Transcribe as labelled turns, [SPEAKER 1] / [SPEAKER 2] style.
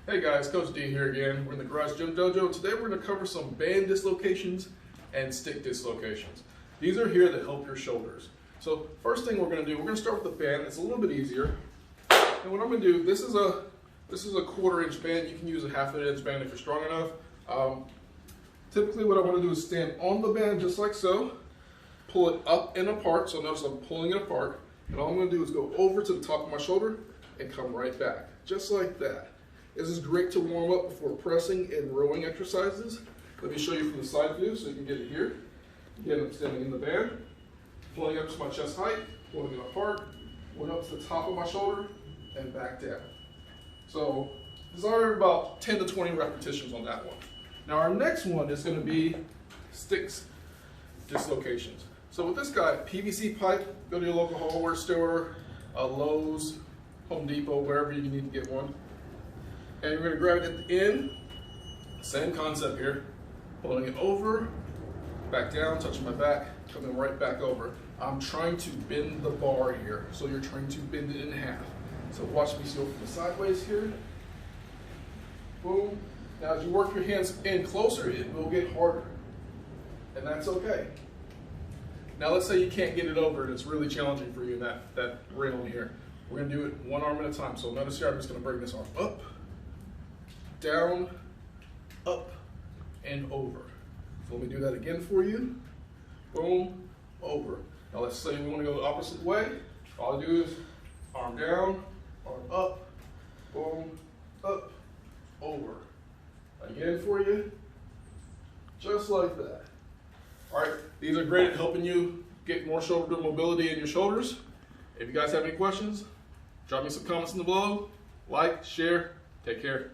[SPEAKER 1] Hey guys, Coach D here again. We're in the garage Gym Dojo. Today we're going to cover some band dislocations and stick dislocations. These are here to help your shoulders. So first thing we're going to do, we're going to start with the band. It's a little bit easier. And what I'm going to do, this is a 1/4 inch band. You can use a 1/2 inch band if you're strong enough. Typically what I want to do is stand on the band just like so, pull it up and apart. So notice I'm pulling it apart. And all I'm going to do is go over to the top of my shoulder and come right back, just like that. This is great to warm up before pressing and rowing exercises. Let me show you from the side view so you can get it here. Again, I'm standing in the band, pulling up to my chest height, pulling it apart, went up to the top of my shoulder, and back down. So there's already about 10 to 20 repetitions on that one. Now our next one is going to be stick dislocations. So with this guy, PVC pipe, go to your local hardware store, Lowe's, Home Depot, wherever you need to get one. And you're going to grab it at the end, same concept here, pulling it over, back down, touching my back, coming right back over. I'm trying to bend the bar here, so you're trying to bend it in half. So watch me go from the sideways here, boom. Now as you work your hands in closer, it will get harder, and that's okay. Now let's say you can't get it over and it's really challenging for you in that railing here. We're going to do it one arm at a time. So notice here I'm just going to bring this arm up, down, up, and over. So let me do that again for you. Boom, over. Now let's say we want to go the opposite way. All I do is arm down, arm up, boom, up, over. Again for you, just like that. All right, these are great at helping you get more shoulder mobility in your shoulders. If you guys have any questions, drop me some comments in the below. Like, share, take care.